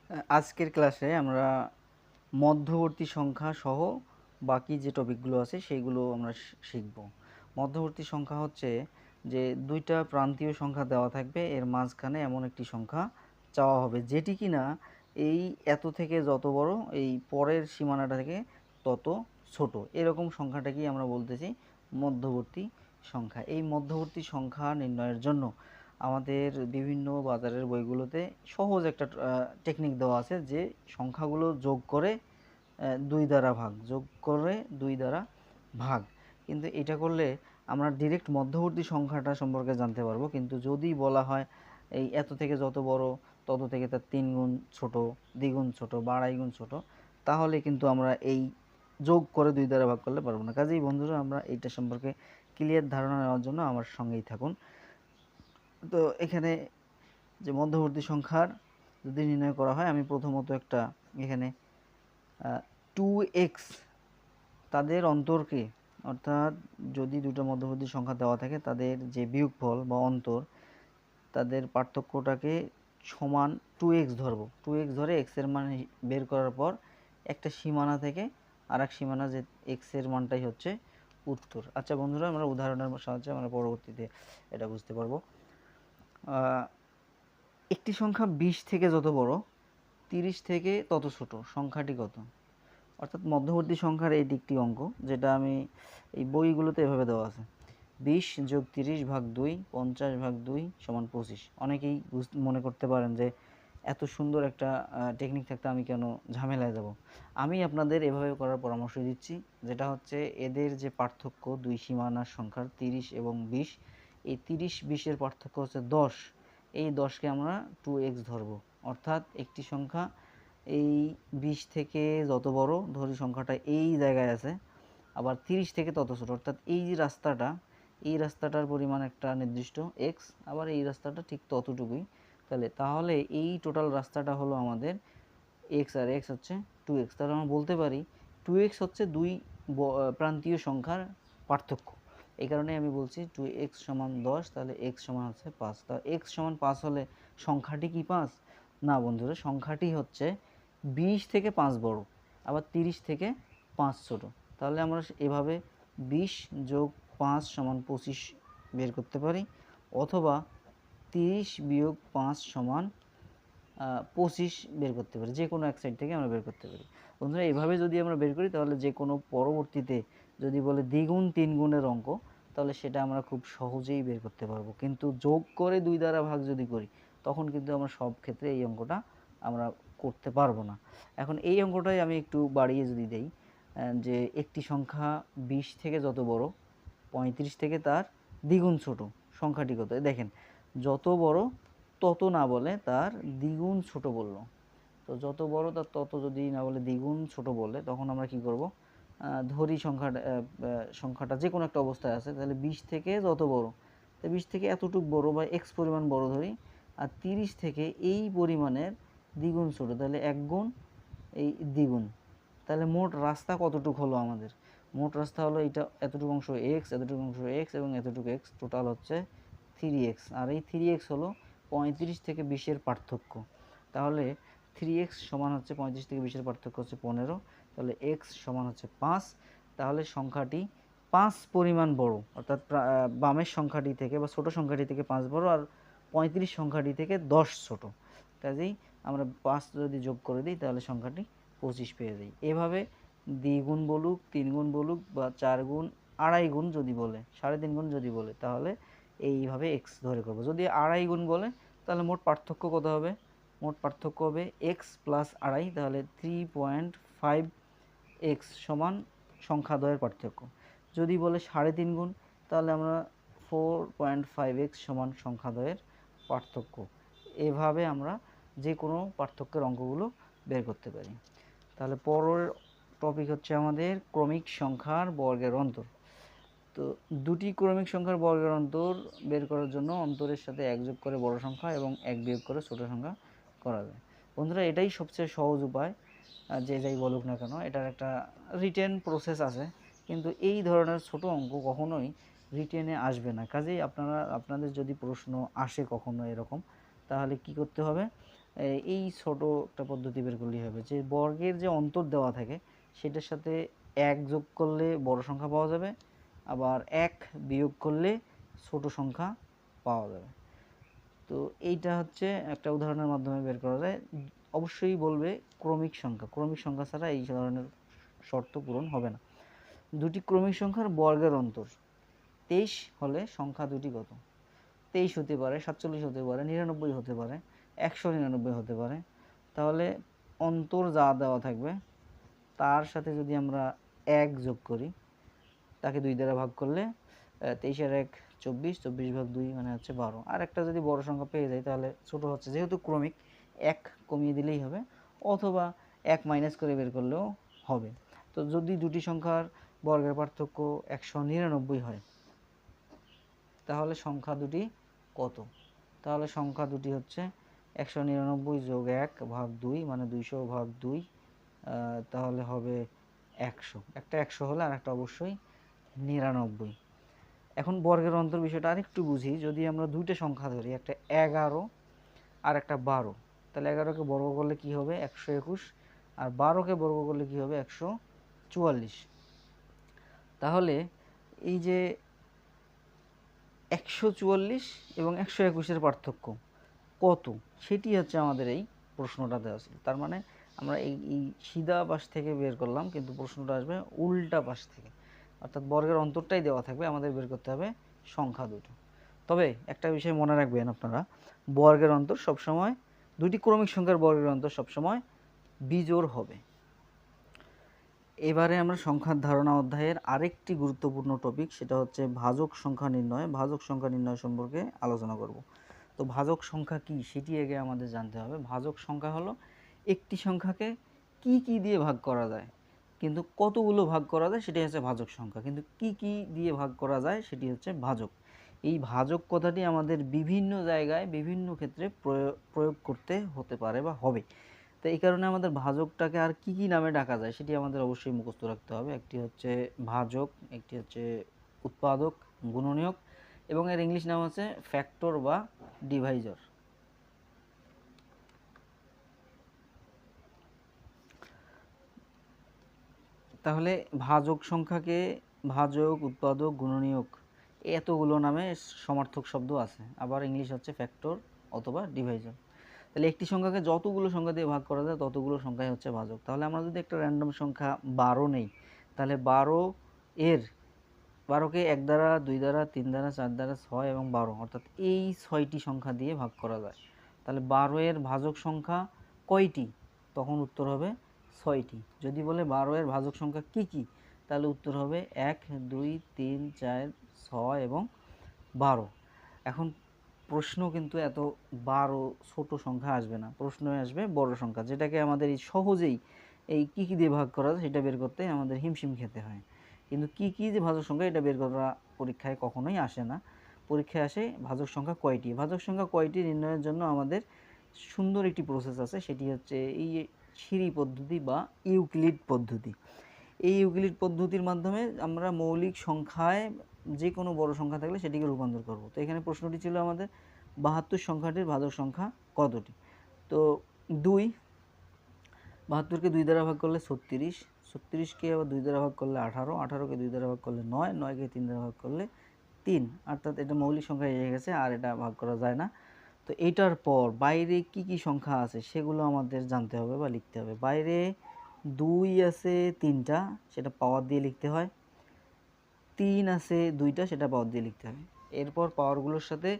আজকের ক্লাসে আমরা মধ্যবর্তী সংখ্যা সহ বাকি যে টপিকগুলো আছে সেইগুলো আমরা শিখব। মধ্যবর্তী সংখ্যা হচ্ছে যে দুইটা প্রান্তীয় সংখ্যা দেওয়া থাকবে, এর মাঝখানে এমন একটি সংখ্যা চাওয়া হবে যেটি কিনা এই এত থেকে যত বড়, এই পরের সীমানাটা থেকে তত ছোট, এরকম সংখ্যাটাকেই আমরা বলতেছি মধ্যবর্তী সংখ্যা। এই মধ্যবর্তী সংখ্যা নির্ণয়ের জন্য আমাদের বিভিন্ন বাজারের বইগুলোতে সহজ একটা টেকনিক দেওয়া আছে যে সংখ্যাগুলো যোগ করে 2 দ্বারা ভাগ, যোগ করে 2 দ্বারা ভাগ। কিন্তু এটা করলে আমরা ডিরেক্ট মধ্যবর্তী সংখ্যাটা সম্পর্কে জানতে পারবো। কিন্তু যদি বলা হয় এই এত থেকে যত বড় তত থেকে তার 3 গুণ ছোট, দ্বিগুণ ছোট বা আড়াই গুণ ছোট, তাহলে কিন্তু আমরা এই যোগ করে 2 দ্বারা ভাগ করলে পারবো না। কাজেই বন্ধুরা, আমরা এইটা সম্পর্কে ক্লিয়ার ধারণা নেওয়ার জন্য আমার সঙ্গেই থাকুন। তো এখানে যে মধ্যবর্তী সংখ্যার যদি নির্ণয় করা হয়, আমি প্রথমত একটা এখানে 2x তাদের অন্তরকে, অর্থাৎ যদি দুটো মধ্যবর্তী সংখ্যা দেওয়া থাকে তাদের যে বিয়োগফল বা অন্তর, তাদের পার্থক্যটাকে সমান 2x ধরবো। 2x ধরে x এর মান বের করার পর একটা সীমানা থেকে আর এক সীমানা, যে x এর মানটাই হচ্ছে উত্তর। আচ্ছা বন্ধুরা, আমরা উদাহরণের সাহায্যে আমরা পরবর্তীতে এটা বুঝতে পারবো। একটি সংখ্যা 20 থেকে যত বড় 30 থেকে তত ছোট, সংখ্যাটি কত? অর্থাৎ মধ্যবর্তী সংখ্যার এটি একটি অঙ্ক, যেটা আমি এই বইগুলোতে এভাবে দেওয়া আছে। 20 যোগ 30 ভাগ 2 50 ভাগ 2 সমান 25। অনেকেই মনে করতে পারেন যে এত সুন্দর একটা টেকনিক থাকতে আমি কেন ঝামেলায় যাব। আমি আপনাদের এভাবে করার পরামর্শ দিচ্ছি, যেটা হচ্ছে এদের যে পার্থক্য দুই সীমানার সংখ্যার 30 এবং 20, এই 30-20-এর পার্থক্য হচ্ছে 10। এই 10কে আমরা 2x ধরবো। অর্থাৎ একটি সংখ্যা এই 20 থেকে যত বড় ধরি সংখ্যাটা এই জায়গায় আছে, আবার 30 থেকে তত ছোট, অর্থাৎ এই যে রাস্তাটা, এই রাস্তাটার পরিমাণ একটা নির্দিষ্ট x, আবার এই রাস্তাটা ঠিক ততটুকুই। তাহলে এই টোটাল রাস্তাটা হলো আমাদের x, আর x হচ্ছে 2x। তাহলে আমরা বলতে পারি 2x হচ্ছে দুই প্রান্তীয় সংখ্যার পার্থক্য। এই কারণে আমি বলছি 2x সমান 10, তাহলে x সমান হচ্ছে 5। তা x সমান 5 হলে সংখ্যাটি কি 5? না বন্ধুরা, সংখ্যাটি হচ্ছে 20 থেকে 5 বড়, আবার 30 থেকে 5 ছোট। তাহলে আমরা এভাবে 20 যোগ 5 সমান 25 বের করতে পারি, অথবা 30 বিয়োগ 5 সমান 25 বের করতে পারি। যে কোনো এক সাইড থেকে আমরা বের করতে পারি। বন্ধুরা, এভাবে যদি আমরা বের করি তাহলে যে কোনো পরবর্তীতে যদি বলে দ্বিগুণ 3 গুণের অঙ্ক, তাহলে সেটা আমরা খুব সহজেই বের করতে পারবো। কিন্তু যোগ করে 2 দ্বারা ভাগ যদি করি, তখন কিন্তু আমরা সব ক্ষেত্রে এই অঙ্কটা আমরা করতে পারবো না। এখন এই অঙ্কটাই আমি একটু বাড়িয়ে যদি দেই, যে একটি সংখ্যা 20 থেকে যত বড় 35 থেকে তার দ্বিগুণ ছোট, সংখ্যাটি কত? দেখেন, যত বড় তত না বলে তার দ্বিগুণ ছোট বলল। তো যত বড় তার তত যদি না বলে দ্বিগুণ ছোট বলে, তখন আমরা কি করব? ধরি সংখ্যাটা যে কোনো একটা অবস্থায় আছে, তাহলে 20 থেকে যত বড়, তো 20 থেকে এতটুক বড় বা এক্স পরিমাণ বড় ধরি, আর 30 থেকে এই পরিমাণের দ্বিগুণ ছোট, তাহলে 1 গুণ এই দ্বিগুণ। তাহলে মোট রাস্তা কতটুক হলো আমাদের? মোট রাস্তা হলো এটা, এতটুকু অংশ x, এতটুকু অংশ x এবং এতটুকু x, টোটাল হচ্ছে 3x। আর এই 3x হলো 35 থেকে 20-এর পার্থক্য। তাহলে 3x সমান হচ্ছে 35 থেকে 20-এর পার্থক্য হচ্ছে 15, তাহলে x সমান হচ্ছে 5। তাহলে সংখ্যাটি 5 পরিমাণ বড়, অর্থাৎ বামের সংখ্যাটি থেকে বা ছোট সংখ্যাটি থেকে 5 বড়, আর 35 সংখ্যাটি থেকে 10 ছোট। কাজেই আমরা 5 যদি যোগ করে দিই তাহলে সংখ্যাটি 25 পেয়ে যাই। এভাবে দ্বিগুণ বলুক, 3 গুণ বলুক, বা 4 গুণ, আড়াই গুণ যদি বলে, 3.5 গুণ যদি বলে, তাহলে এইভাবে x ধরে করব। যদি আড়াই গুণ বলে, তাহলে মোট পার্থক্য কত হবে? মোট পার্থক্য হবে x প্লাস আড়াই, তাহলে 3.5x সমান সংখ্যা দ্বয়ের পার্থক্য। যদি বলে 3.5 গুণ, তাহলে আমরা 4.5x সমান সংখ্যা দ্বয়ের পার্থক্য। এভাবে আমরা যে কোনো পার্থক্যের অঙ্কগুলো বের করতে পারি। তাহলে পরের টপিক হচ্ছে আমাদের ক্রমিক সংখ্যার বর্গের অন্তর। তো দুটি ক্রমিক সংখ্যার বর্গের অন্তর বের করার জন্য অন্তরের সাথে 1 যোগ করে বড় সংখ্যা এবং 1 বিয়োগ করে ছোট সংখ্যা করা যায়। বন্ধুরা, এটাই সবচেয়ে সহজ উপায়। যে যাই বলুক না কেন, এটার একটা রিটেন প্রসেস আছে, কিন্তু এই ধরনের ছোট অঙ্ক কখনোই রিটেনে আসবে না। কাজেই আপনাদের যদি প্রশ্ন আসে কখনো এরকম, তাহলে কি করতে হবে? এই ছোট একটা পদ্ধতি বের করলেই হবে, যে বর্গের যে অন্তর দেওয়া থাকে সেটার সাথে 1 যোগ করলে বড় সংখ্যা পাওয়া যাবে, আবার 1 বিয়োগ করলে ছোট সংখ্যা পাওয়া যাবে। তো এইটা হচ্ছে একটা উদাহরণের মাধ্যমে বের করা যায়। অবশ্যই বলবে ক্রমিক সংখ্যা ছাড়া এই ধরনের শর্ত পূরণ হবে না। দুটি ক্রমিক সংখ্যার বর্গের অন্তর 23 হলে সংখ্যা দুটি কত? 23 হতে পারে, 47 হতে পারে, 99 হতে পারে, 199 হতে পারে। তাহলে অন্তর যা দেওয়া থাকবে তার সাথে যদি আমরা 1 যোগ করি, তাকে 2 দ্বারা ভাগ করলে 23 আর 1 24, 24 ভাগ 2 মানে হচ্ছে 12। আর একটা যদি বড় সংখ্যা পেয়ে যাই তাহলে ছোট হচ্ছে, যেহেতু ক্রমিক 1 কমিয়ে দিলেই হবে, অথবা 1 মাইনাস করে বের করলেও হবে। তো যদি দুটি সংখ্যার বর্গের পার্থক্য 199 হয় তাহলে সংখ্যা দুটি কত? তাহলে সংখ্যা দুটি হচ্ছে 199 যোগ 1 ভাগ 2 মানে 200 ভাগ 2, তাহলে হবে 100। একটা 100 হলে আর একটা অবশ্যই 99। এখন বর্গের অন্তর বিষয়টা আরেকটু বুঝি। যদি আমরা দুইটা সংখ্যা ধরি, একটা 11 আর একটা 12, তাহলে 11কে বর্গ করলে কি হবে? 121, আর 12কে বর্গ করলে কি হবে? 144। তাহলে এই যে 144 এবং 121-এর পার্থক্য কত, সেটি হচ্ছে আমাদের এই প্রশ্নটা দেওয়া ছিল। তার মানে আমরা এই সিধা পাশ থেকে বের করলাম, কিন্তু প্রশ্নটা আসবে উল্টা পাশ থেকে, অর্থাৎ বর্গের অন্তরটাই দেওয়া থাকবে, আমাদের বের করতে হবে সংখ্যা দুটো। তবে একটা বিষয় মনে রাখবেন আপনারা, বর্গের অন্তর সবসময়, দুটি ক্রমিক সংখ্যার বর্গের অন্তর সবসময় বিজোড় হবে। এবারে আমরা সংখ্যার ধারণা অধ্যায়ের আরেকটি গুরুত্বপূর্ণ টপিক, সেটা হচ্ছে ভাজক সংখ্যা নির্ণয়। ভাজক সংখ্যা নির্ণয় সম্পর্কে আলোচনা করব। তো ভাজক সংখ্যা কি সেটি আগে আমাদের জানতে হবে। ভাজক সংখ্যা হলো একটি সংখ্যাকে কি দিয়ে ভাগ করা যায়, কিন্তু কতগুলো ভাগ করা যায় সেটি হচ্ছে ভাজক সংখ্যা, কিন্তু কি দিয়ে ভাগ করা যায় সেটি হচ্ছে ভাজক। এই ভাজক কথাটি আমাদের বিভিন্ন জায়গায় বিভিন্ন ক্ষেত্রে প্রয়োগ করতে হতে পারে বা হবে। তো এই কারণে আমাদের ভাজকটাকে আর কি নামে ডাকা যায় সেটি আমাদের অবশ্যই মুখস্থ রাখতে হবে। একটি হচ্ছে ভাজক, একটি হচ্ছে উৎপাদক, গুণনীয়ক, এবং এর ইংলিশ নাম হচ্ছে ফ্যাক্টর বা ডিভাইজর। তাহলে ভাজক সংখ্যাকে ভাজক, উৎপাদক, গুণনীয়ক এতগুলো নামে সমার্থক শব্দ আছে, আবার ইংলিশ হচ্ছে ফ্যাক্টর অথবা ডিভাইজর। তাহলে একটি সংখ্যাকে যতগুলো সংখ্যা দিয়ে ভাগ করা যায় ততগুলো সংখ্যাই হচ্ছে ভাজক। তাহলে আমরা যদি একটা র্যান্ডম সংখ্যা 12 নেই, তাহলে 12কে 1 দ্বারা, 2 দ্বারা, 3 দ্বারা, 4 দ্বারা, 6 এবং 12, অর্থাৎ এই 6টি সংখ্যা দিয়ে ভাগ করা যায়। তাহলে 12 এর ভাজক সংখ্যা কয়টি? তখন উত্তর হবে 6টি। যদি বলে 12 এর ভাজক সংখ্যা কি, তাহলে উত্তর হবে 1, 2, 3, 4, 6 এবং 12। এখন প্রশ্ন কিন্তু এত 12 ছোট সংখ্যা আসবে না, প্রশ্নই আসবে বড় সংখ্যা, যেটাকে আমাদের এই সহজেই এই কি দিয়ে ভাগ করা যায় সেটা বের করতে আমাদের হিমশিম খেতে হয়। কিন্তু কি যে ভাজক সংখ্যা এটা বের করা পরীক্ষায় কখনোই আসে না। পরীক্ষায় আসে ভাজক সংখ্যা কয়টি। ভাজক সংখ্যা কয়টি নির্ণয়ের জন্য আমাদের সুন্দর একটি প্রসেস আছে, সেটি হচ্ছে এই সিঁড়ি পদ্ধতি বা ইউক্লিড পদ্ধতি। এই ইউক্লিড পদ্ধতির মাধ্যমে আমরা মৌলিক সংখ্যায় যে কোনো বড় সংখ্যা থাকলে সেটিকে রূপান্তর করব। তো এখানে প্রশ্নটি ছিল আমাদের 72 সংখ্যাটির ভাজক সংখ্যা কতটি? তো 2, 72কে 2 দ্বারা ভাগ করলে 36, 36কে আবার 2 দ্বারা ভাগ করলে 18, 18কে 2 দ্বারা ভাগ করলে 9, 9কে 3 দ্বারা ভাগ করলে 3, অর্থাৎ এটা মৌলিক সংখ্যা এসে গেছে, আর এটা ভাগ করা যায় না। তো এইটার পর বাইরে কি সংখ্যা আছে সেগুলো আমাদের জানতে হবে বা লিখতে হবে। বাইরে 2 আছে 3টা, সেটা পাওয়ার দিয়ে লিখতে হয়। 3 আছে 2টা, সেটা পাওয়ার দিয়ে লিখতে হয়। এরপর পাওয়ারগুলোর সাথে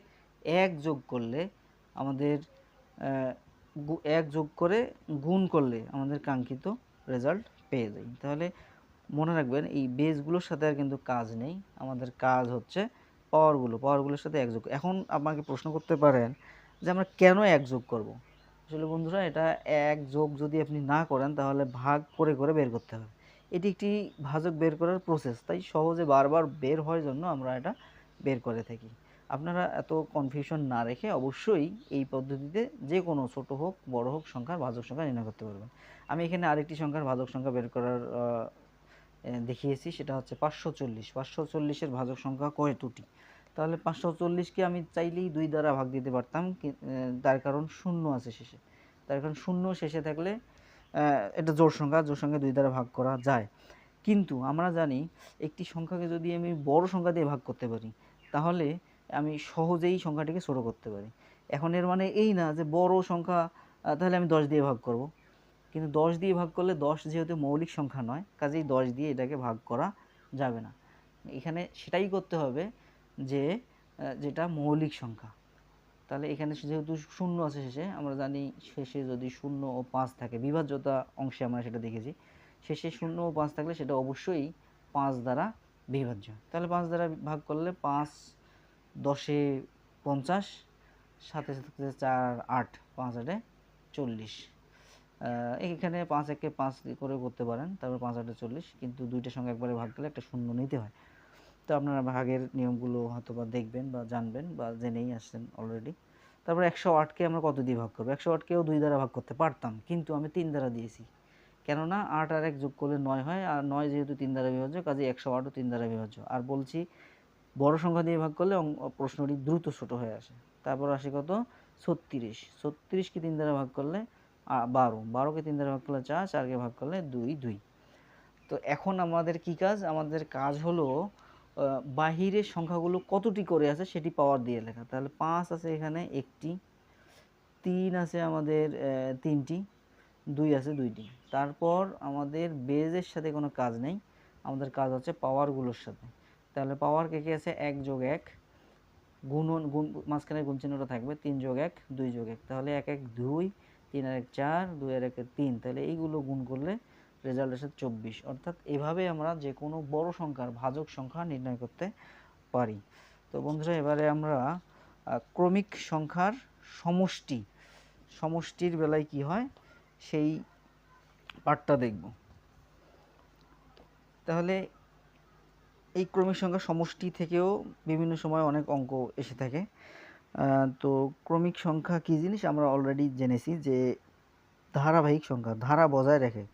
1 যোগ করলে আমাদের 1 যোগ করে গুণ করলে আমাদের কাঙ্ক্ষিত রেজাল্ট পেয়ে যাই। তাহলে মনে রাখবেন এই বেসগুলোর সাথে আর কিন্তু কাজ নেই, আমাদের কাজ হচ্ছে পাওয়ারগুলোর সাথে 1 যোগ। এখন আমাকে প্রশ্ন করতে পারেন যে আমরা কেন 1 যোগ করব? আসলে বন্ধুরা, এটা 1 যোগ যদি আপনি না করেন তাহলে ভাগ করে বের করতে হবে। এটি একটি ভাজক বের করার প্রসেস, তাই সহজে বারবার বের হওয়ার জন্য আমরা এটা বের করে থাকি। আপনারা এত কনফিউশন না রেখে অবশ্যই এই পদ্ধতিতে যে কোনো ছোট হোক বড় হোক সংখ্যার ভাজক সংখ্যা নির্ণয় করতে পারবেন। আমি এখানে আরেকটি সংখ্যার ভাজক সংখ্যা বের করার দেখিয়েছি, সেটা হচ্ছে 540। 540-এর ভাজক সংখ্যা কয়টি? তাহলে 540কে আমি চাইলেই 2 দ্বারা ভাগ দিতে পারতাম, তার কারণ শূন্য আছে শেষে। তার কারণ শূন্য শেষে থাকলে এটা জোড় সংখ্যা, জোড় সংখ্যা 2 দ্বারা ভাগ করা যায়। কিন্তু আমরা জানি একটি সংখ্যাকে যদি আমি বড় সংখ্যা দিয়ে ভাগ করতে পারি তাহলে আমি সহজেই সংখ্যাটিকে ছোট করতে পারি। এখন এর মানে এই না যে বড় সংখ্যা তাহলে আমি 10 দিয়ে ভাগ করব, কিন্তু 10 দিয়ে ভাগ করলে 10 যেহেতু মৌলিক সংখ্যা নয়, কাজেই 10 দিয়ে এটাকে ভাগ করা যাবে না। এখানে সেটাই করতে হবে যে যেটা মৌলিক সংখ্যা। তাহলে এখানে যেহেতু শূন্য আছে শেষে, আমরা জানি শেষে যদি 0 ও 5 থাকে, বিভাজ্যতা অংশে আমরা সেটা দেখেছি, শেষে 0 ও 5 থাকলে সেটা অবশ্যই 5 দ্বারা বিভাজ্য। তাহলে 5 দ্বারা ভাগ করলে 5 10-এ 50, সাথে সাথে 4 8, 5 8-এ 40। এখানে 5 একে 5 করে করতে পারেন, তারপর 5 8-এ 40, কিন্তু দুইটা সঙ্গে একবারে ভাগ করলে একটা শূন্য নিতে হয়। তো আপনারা ভাগের নিয়মগুলো হয়তো বা দেখবেন বা জানবেন বা জেনেই আসছেন অলরেডি। তারপর 108-কে আমরা কত দিয়ে ভাগ করবো? 108-কেও 2 দ্বারা ভাগ করতে পারতাম, কিন্তু আমি 3 দ্বারা দিয়েছি। কেননা 8 আর 1 যোগ করলে 9 হয়, আর 9 যেহেতু 3 দ্বারা বিভাজ্য, কাজে 108-ও 3 দ্বারা বিভাজ্য। আর বলছি বড় সংখ্যা দিয়ে ভাগ করলে প্রশ্নটি দ্রুত ছোট হয়ে আসে। তারপর আসে কত? 36। 36-কে 3 দ্বারা ভাগ করলে 12, 12-কে 3 দ্বারা ভাগ করলে 4, 4-কে ভাগ করলে 2 2। তো এখন আমাদের কি কাজ? আমাদের কাজ হলো বাহিরের সংখ্যাগুলো কতটি করে আছে সেটি পাওয়ার দিয়ে লেখা। তাহলে 5 আছে এখানে একটি, 3 আছে আমাদের 3টি, 2 আছে 2টি। তারপর আমাদের বেজের সাথে কোনো কাজ নেই, আমাদের কাজ হচ্ছে পাওয়ারগুলোর সাথে। তাহলে পাওয়ার কে কে আছে? 1 যোগ 1, গুণন মাঝখানে গুণ চিহ্নটা থাকবে, 3 যোগ 1 2 যোগ 1, তাহলে 1 1 2, 3 আর 1 4, 2 আর 1 3, তাহলে এইগুলো গুণ করলে রেজাল্ট আসে 24। অর্থাৎ এভাবে আমরা যে কোনো বড় সংখ্যার ভাজক সংখ্যা নির্ণয় করতে পারি। তো বন্ধুরা, এবারে আমরা ক্রমিক সংখ্যার সমষ্টির বেলায় কি হয় সেই পার্টটা দেখব। তাহলে এই ক্রমিক সংখ্যার সমষ্টি থেকেও বিভিন্ন সময় অনেক অঙ্ক এসে থাকে। তো ক্রমিক সংখ্যা কী জিনিস আমরা অলরেডি জেনেছি, যে ধারাবাহিক সংখ্যা, ধারা বজায় রাখে,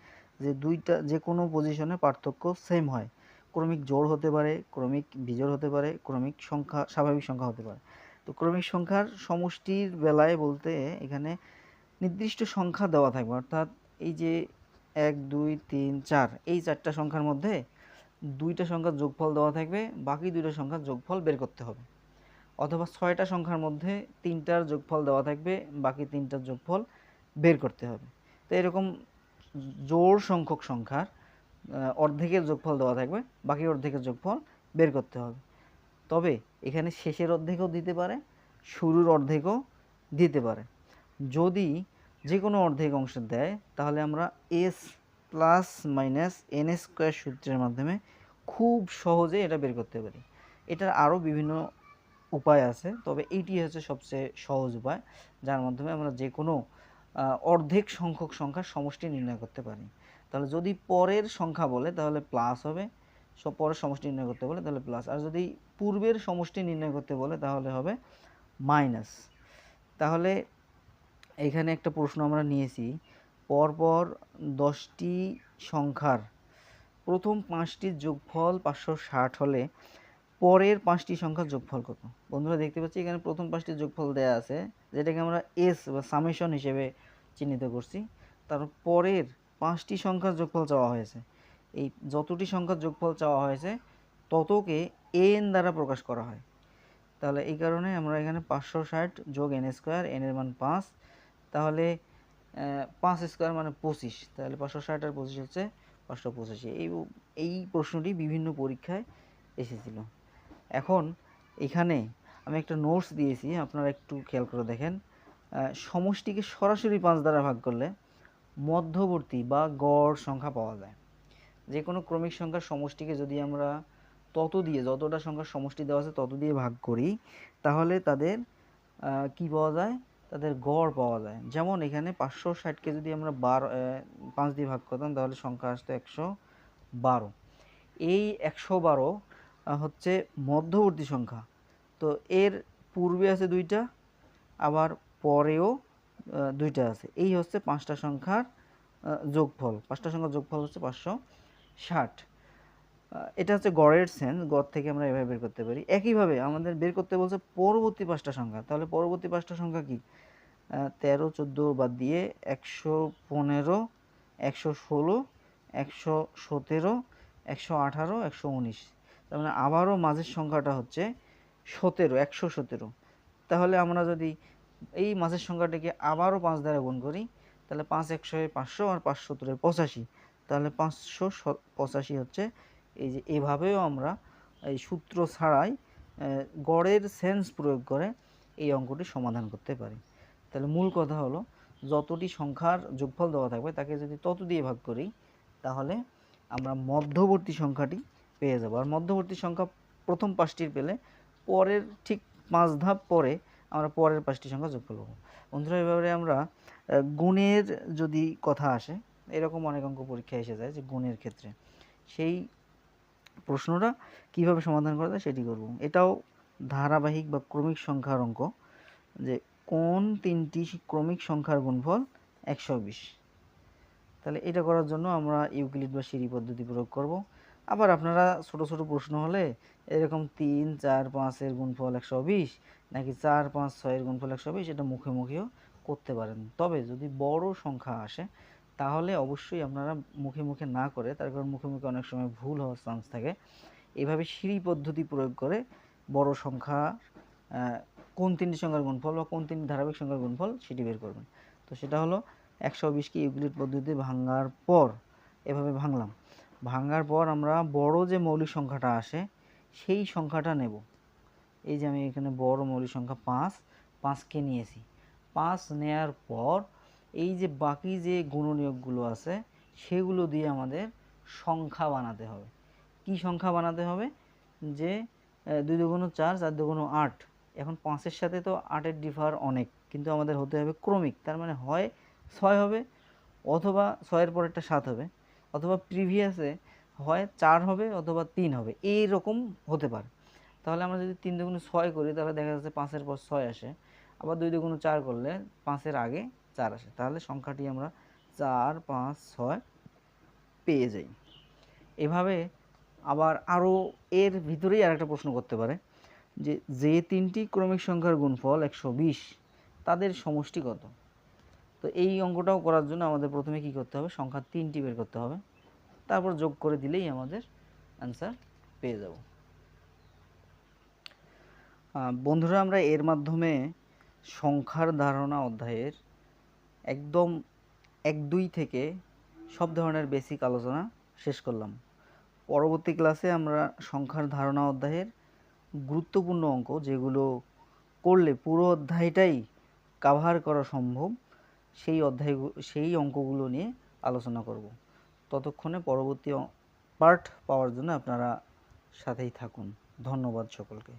যে দুইটা যে কোনো পজিশনে পার্থক্য সেম হয়। ক্রমিক জোড় হতে পারে, ক্রমিক বিজোড় হতে পারে, ক্রমিক সংখ্যা স্বাভাবিক সংখ্যা হতে পারে। তো ক্রমিক সংখ্যার সমষ্টির বেলায় বলতে এখানে নির্দিষ্ট সংখ্যা দেওয়া থাকবে, অর্থাৎ এই যে 1 2 3 4, এই 4টা সংখ্যার মধ্যে 2টা সংখ্যার যোগফল দেওয়া থাকবে, বাকি 2টা সংখ্যার যোগফল বের করতে হবে। অথবা 6টা সংখ্যার মধ্যে 3টার যোগফল দেওয়া থাকবে, বাকি 3টার যোগফল বের করতে হবে। তো এরকম জোড় সংখ্যক সংখ্যার অর্ধেকের যোগফল দেওয়া থাকবে, বাকি অর্ধেকের যোগফল বের করতে হবে। তবে এখানে শেষের অর্ধেকও দিতে পারে, শুরুর অর্ধেকও দিতে পারে। যদি যে কোনো অর্ধেক অংশ দেয় তাহলে আমরা s plus minus n square সূত্রের মাধ্যমে খুব সহজে এটা বের করতে পারি। এটার আরও বিভিন্ন উপায় আছে, তবে এইটি হচ্ছে সবচেয়ে সহজ উপায়, যার মাধ্যমে আমরা যে কোনো অর্ধেক সংখ্যক সংখ্যার সমষ্টি নির্ণয় করতে পারি। তাহলে যদি পরের সংখ্যা বলে তাহলে প্লাস হবে, পরের সমষ্টি নির্ণয় করতে বলে তাহলে প্লাস, আর যদি পূর্বের সমষ্টি নির্ণয় করতে বলে তাহলে হবে মাইনাস। তাহলে এখানে একটা প্রশ্ন আমরা নিয়েছি, পরপর 10টি সংখ্যার প্রথম 5টির যোগফল 560 হলে পরের 5টি সংখ্যার যোগফল কত? বন্ধুরা দেখতে পাচ্ছি এখানে প্রথম 5টির যোগফল দেয়া আছে, যেটাকে আমরা এস বা সামেশন হিসেবে চিহ্নিত করছি। তারপর পরের 5টি সংখ্যার যোগফল চাওয়া হয়েছে। এই যতটি সংখ্যার যোগফল চাওয়া হয়েছে ততকে এন দ্বারা প্রকাশ করা হয়। তাহলে এই কারণে আমরা এখানে 560 যোগ n স্কোয়ার, n এর মান 5, তাহলে 5 স্কোয়ার মানে 25, তাহলে 560 আর 25 হচ্ছে 585। এই প্রশ্নটি বিভিন্ন পরীক্ষায় এসেছিল। এখন এখানে আমি একটা নোটস দিয়েছি, আপনারা একটু খেয়াল করে দেখেন। সমষ্টিকে সরাসরি 5 দ্বারা ভাগ করলে মধ্যবর্তী বা গড় সংখ্যা পাওয়া যায়। যে কোনো ক্রমিক সংখ্যার সমষ্টিকে যদি আমরা তত দিয়ে, যতটা সংখ্যার সমষ্টি দেওয়া আছে তত দিয়ে ভাগ করি, তাহলে তাদের কি পাওয়া যায়? তাদের গড় পাওয়া যায়। যেমন এখানে 560-কে যদি আমরা 5 দিয়ে ভাগ করতাম তাহলে সংখ্যা আসতো 112। এই 112 হচ্ছে মধ্যবর্তী সংখ্যা। তো এর পূর্বে আছে 2টা, আবার পরেও 2টা আছে। এই হচ্ছে 5টা সংখ্যার যোগফল। 5টা সংখ্যার যোগফল হচ্ছে 560। এটা হচ্ছে গড়ের সেন্স, গড় থেকে আমরা এভাবে বের করতে পারি। একইভাবে আমাদের বের করতে বলছে পরবর্তী 5টা সংখ্যা। তাহলে পরবর্তী 5টা সংখ্যা কি? 13, 14 বাদ দিয়ে 115, 116, 117, 118, 119। তার মানে আবারও মাঝের সংখ্যাটা হচ্ছে 17, 117। তাহলে আমরা যদি এই মাঝের সংখ্যাটিকে আবারও 5 দ্বারা গুণ করি, তাহলে 5 100 500 আর 5 17 85। তাহলে 585 হচ্ছে। এই যে এভাবেও আমরা এই সূত্র ছাড়াই গড়ের সেন্স প্রয়োগ করে এই অঙ্কটি সমাধান করতে পারি। তাহলে মূল কথা হলো, যতটি সংখ্যার যোগফল দেওয়া থাকবে তাকে যদি তত দিয়ে ভাগ করি, তাহলে আমরা মধ্যবর্তী সংখ্যাটি পেয়ে যাব। আর মধ্যবর্তী সংখ্যা প্রথম 5টির পেলে পরের ঠিক 5 ধাপ পরে আমরা পরের 5টি সংখ্যা যোগ করব। বন্ধুরা, এভাবে আমরা গুণের যদি কথা আসে, এরকম অনেক অঙ্ক পরীক্ষায় এসে যায় যে গুণের ক্ষেত্রে সেই প্রশ্নটা কিভাবে সমাধান করা যায় সেটি করব। এটাও ধারাবাহিক বা ক্রমিক সংখ্যার অঙ্ক, যে কোন 3টি ক্রমিক সংখ্যার গুণফল 120। তাহলে এটা করার জন্য আমরা ইউক্লিড বা সিরি পদ্ধতি প্রয়োগ করব। আবার আপনারা ছোট ছোট প্রশ্ন হলে এরকম 3, 4, 5 এর গুণফল 120 নাকি 4, 5, 6 এর গুণফল 120 এটা মুখে মুখেও করতে পারেন। তবে যদি বড় সংখ্যা আসে তাহলে অবশ্যই আপনারা মুখে মুখে না করে, তার কারণ মুখে মুখে অনেক সময় ভুল হওয়ার চান্স থাকে, এইভাবে সিরি পদ্ধতি প্রয়োগ করে বড় সংখ্যা কোন 3টি সংখ্যার গুণফল বা কোন 3টি ধারাবাহিক সংখ্যার গুণফল সেটি বের করবেন। তো সেটা হলো 120কে ইউক্লিড পদ্ধতিতে ভাঙার পর এভাবে ভাঙলাম। ভাঙার পর আমরা বড় যে মৌলিক সংখ্যাটা আসে সেই সংখ্যাটা নেব। এই যে আমি এখানে বড় মৌলিক সংখ্যা 5কে নিয়েছি। 5 নেয়ার পর এই যে বাকি যে গুণনীয়কগুলো আছে সেগুলো দিয়ে আমাদের সংখ্যা বানাতে হবে। কি সংখ্যা বানাতে হবে? যে 2 × 4, 4 × 8। এখন 5-এর সাথে তো 8-এর ডিফার অনেক, কিন্তু আমাদের হতে হবে ক্রমিক। তার মানে হয় 6 হবে, অথবা 6-এর পরেরটা 7 হবে, অথবা প্রিভিয়াসে হয় 4 হবে অথবা 3 হবে, এইরকম হতে পারে। তাহলে আমরা যদি 3 × 6 করি তাহলে দেখা যাচ্ছে 5-এর পর 6 আসে। আবার 2 × 4 করলে 5-এর আগে 4 আসে। তাহলে সংখ্যাটি আমরা 4, 5, 6 পেয়ে যাই। এভাবে আবার আরও এর ভিতরেই আরেকটা প্রশ্ন করতে পারে যে 3টি ক্রমিক সংখ্যার গুণফল 120 তাদের সমষ্টি কত? তো এই অঙ্কটাও করার জন্য আমাদের প্রথমে কি করতে হবে? সংখ্যা 3টি বের করতে হবে, তারপর যোগ করে দিলেই আমাদের অ্যান্সার পেয়ে যাব। বন্ধুরা, আমরা এর মাধ্যমে সংখ্যার ধারণা অধ্যায়ের একদম 1-2 থেকে সব ধরনের বেসিক আলোচনা শেষ করলাম। পরবর্তী ক্লাসে আমরা সংখ্যার ধারণা অধ্যায়ের গুরুত্বপূর্ণ অঙ্ক, যেগুলো করলে পুরো অধ্যায়টাই কাভার করা সম্ভব, সেই অঙ্কগুলো নিয়ে আলোচনা করব। ততক্ষণে পরবর্তী পার্ট পাওয়ার জন্য আপনারা সাথেই থাকুন। ধন্যবাদ সকলকে।